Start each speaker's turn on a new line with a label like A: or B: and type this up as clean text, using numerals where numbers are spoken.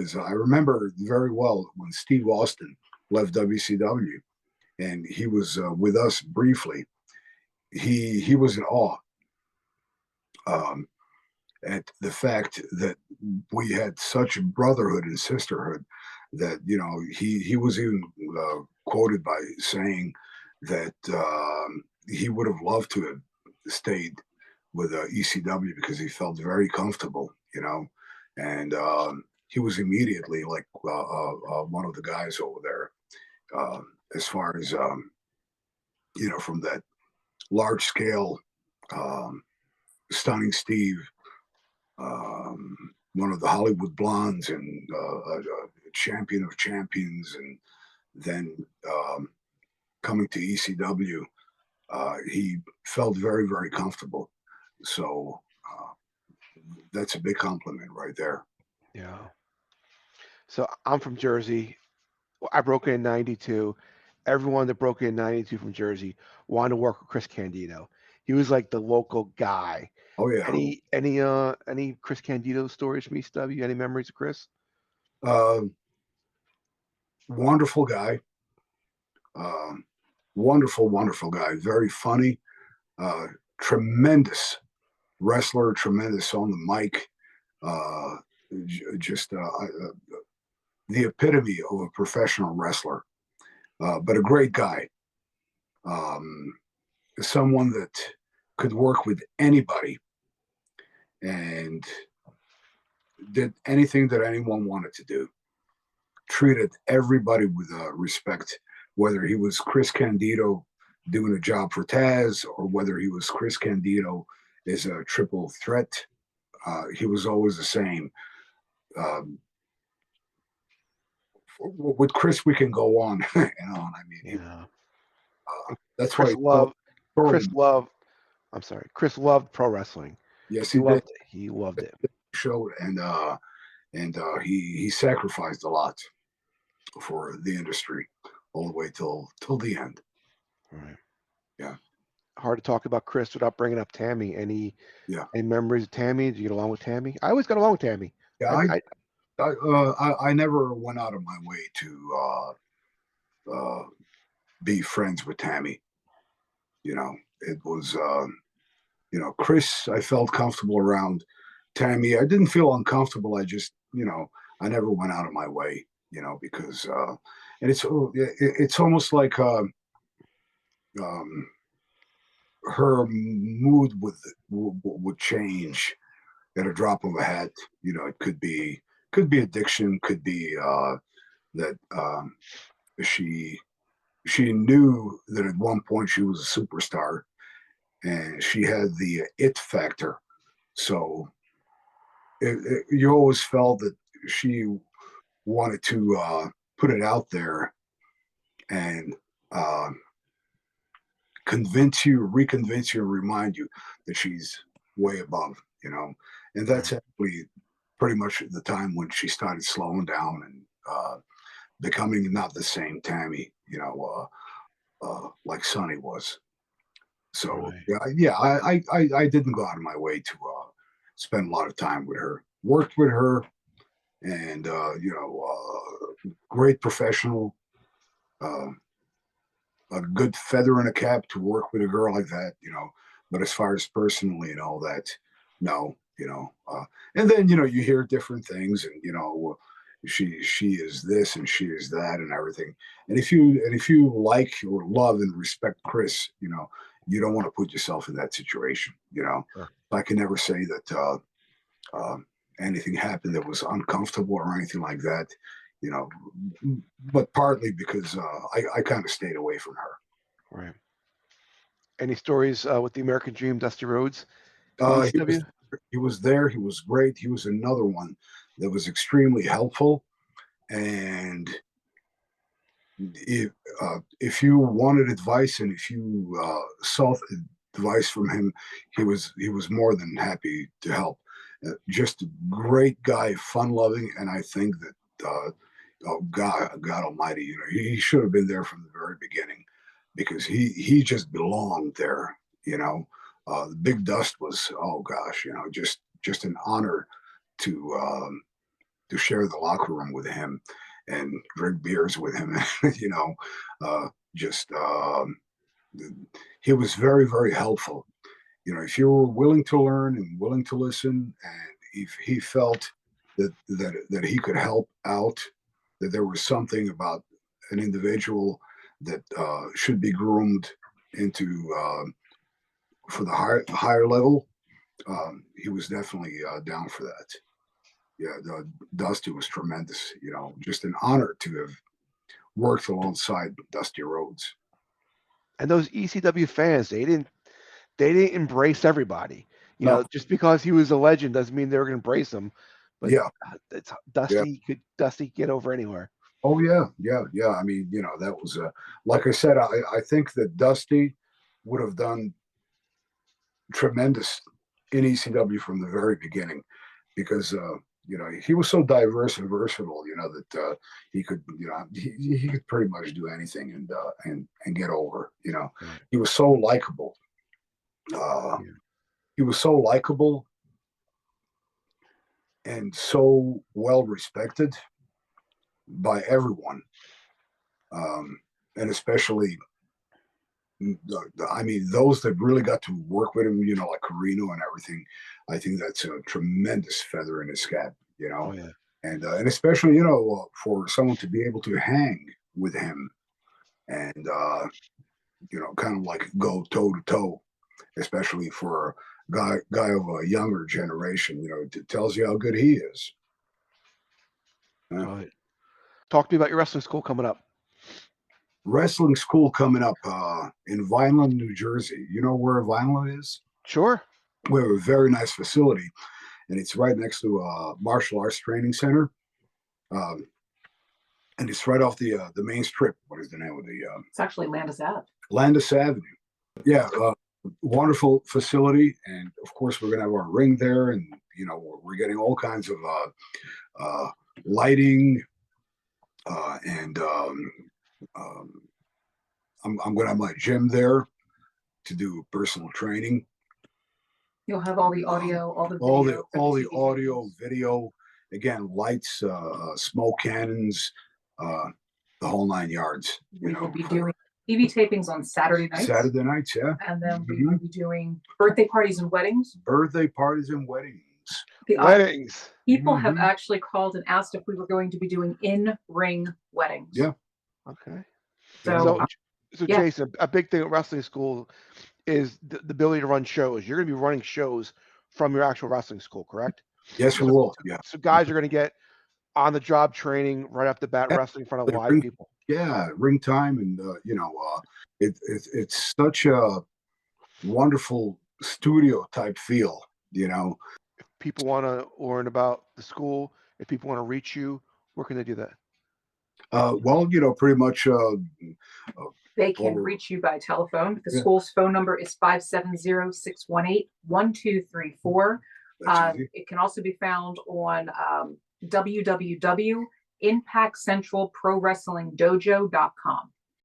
A: because I remember very well when Steve Austin left WCW and he was with us briefly. He was in awe um, at the fact that we had such brotherhood and sisterhood that he was even quoted by saying that he would have loved to have stayed with ECW because he felt very comfortable, and he was immediately like one of the guys over there as far as from that large scale stunning Steve, one of the Hollywood Blondes and a champion of champions, and then coming to ECW, he felt very, very comfortable. So that's a big compliment right there.
B: Yeah. So I'm from Jersey. I broke in '92. Everyone that broke in '92 from Jersey wanted to work with Chris Candido. He was like the local guy.
A: Oh yeah,
B: Any Chris Candido stories from ECW? Any memories of Chris?
A: uh, wonderful guy, uh, wonderful guy. Very funny, uh, tremendous wrestler, tremendous on the mic. Uh, just the epitome of a professional wrestler, but a great guy. Um, Someone that could work with anybody and did anything that anyone wanted to do. Treated everybody with respect, whether he was Chris Candido doing a job for Taz or whether he was Chris Candido as a triple threat. He was always the same. Um, with Chris, we can go on, I mean,
B: Yeah.
A: that's why
B: Chris loved. Chris loved. I'm sorry. Chris loved pro wrestling.
A: Yes,
B: He
A: he did.
B: loved it. He loved it.
A: Showed and he sacrificed a lot for the industry all the way till the end.
B: Right.
A: Yeah,
B: Hard to talk about Chris without bringing up Tammy.
A: yeah,
B: Any memories of Tammy? Did you get along with Tammy? I always got along with Tammy.
A: yeah. I never went out of my way to be friends with Tammy. It was Chris. I felt comfortable around Tammy. I didn't feel uncomfortable. I just I never went out of my way. Because and it's almost like um, her mood would change at a drop of a hat. It could be addiction, could be that she knew that at one point she was a superstar and she had the it factor. So you always felt that she wanted to put it out there and reconvince you, remind you that she's way above, and that's actually pretty much the time when she started slowing down and becoming not the same Tammy, like Sonny was. So
B: Right.
A: I didn't go out of my way to spend a lot of time with her, worked with her, and great professional, uh, a good feather in a cap to work with a girl like that, But as far as personally and all that, no, and then you hear different things, and she is this and she is that and everything. And if you like or love and respect Chris, you don't want to put yourself in that situation.
B: Sure.
A: I can never say that uh, anything happened that was uncomfortable or anything like that. You know, but partly because I kind of stayed away from her.
B: Right. Any stories with the American Dream, Dusty Rhodes in
A: He was
B: ECW?
A: he was there. He was great. He was another one that was extremely helpful. And if you wanted advice and if you sought advice from him, he was more than happy to help. Just a great guy, fun loving, and I think that oh God Almighty, he should have been there from the very beginning because he just belonged there. The Big Dust was, oh gosh, just an honor to to share the locker room with him and drink beers with him. You know, just he was very, very helpful. You know, if you were willing to learn and willing to listen, and if he felt that he could help out, that there was something about an individual that should be groomed into for the higher level, he was definitely down for that. Yeah, Dusty was tremendous. You know, just an honor to have worked alongside Dusty Rhodes.
B: And those ECW fans, they didn't embrace everybody. You
A: No,
B: know, just because he was a legend doesn't mean they were going to embrace him. But
A: yeah,
B: it's
A: yeah.
B: Dusty get over anywhere.
A: Oh yeah, yeah, yeah. I mean, you know, that was like I said, I think that Dusty would have done tremendous in ECW from the very beginning because you know, he was so diverse and versatile. You know that he could, you know, he could pretty much do anything and get over. You know,
B: Right.
A: he was so likable. Uh,
B: Yeah.
A: he was so likable and so well respected by everyone, and especially I mean, those that really got to work with him, you know, like Carino and everything. I think that's a tremendous feather in his cap, you
B: Oh
A: know,
B: yeah.
A: and especially, you know, for someone to be able to hang with him and you know, kind of like go toe to toe, especially for a guy of a younger generation. You know, it tells you how good he is. Uh,
B: Right. Talk to me about your wrestling school coming up.
A: Wrestling school coming up in Vineland, New Jersey. You know where Vineland is?
B: Sure.
A: We have a very nice facility, and it's right next to a martial arts training center. Um, and it's right off the main strip. What is the name of the
C: It's actually Landis Ave.
A: Landis Avenue? Yeah, wonderful facility, and of course we're gonna have our ring there, and you know we're getting all kinds of lighting, and um, I'm gonna have my gym there to do personal training.
C: You'll have all the audio, all the
A: all the
C: video,
A: all the
C: TV
A: audio,
C: videos.
A: video, again, lights, smoke cannons, uh, the whole 9 yards. You
C: We will
A: know,
C: be
A: for
C: doing TV tapings on Saturday nights.
A: Saturday nights, yeah.
C: And then we
A: Mhm.
C: will be doing birthday parties and weddings.
A: Birthday parties and weddings.
C: The
B: Weddings.
C: people have
A: Mhm.
C: actually called and asked if we were going to be doing in-ring weddings.
A: Yeah.
B: Okay.
C: So,
B: So, so
C: yeah.
B: Jason, a big thing at wrestling school is the ability to run shows. You're going to be running shows from your actual wrestling school, correct?
A: Yes, we
B: So,
A: will. Yeah.
B: so guys are going to get on the job training right off the bat,
A: Yeah.
B: wrestling in front of live people.
A: Yeah, ring time, and you know, it's such a wonderful studio type feel. You know,
B: People want to learn about the school. If people want to reach you, where can they do that?
A: well, you know, pretty much
C: They can
A: over.
C: reach you by telephone. The
A: Yeah.
C: school's phone number is 570-618-1234.
A: That's easy.
C: It can also be found on www.impactcentralprowrestlingdojo.com.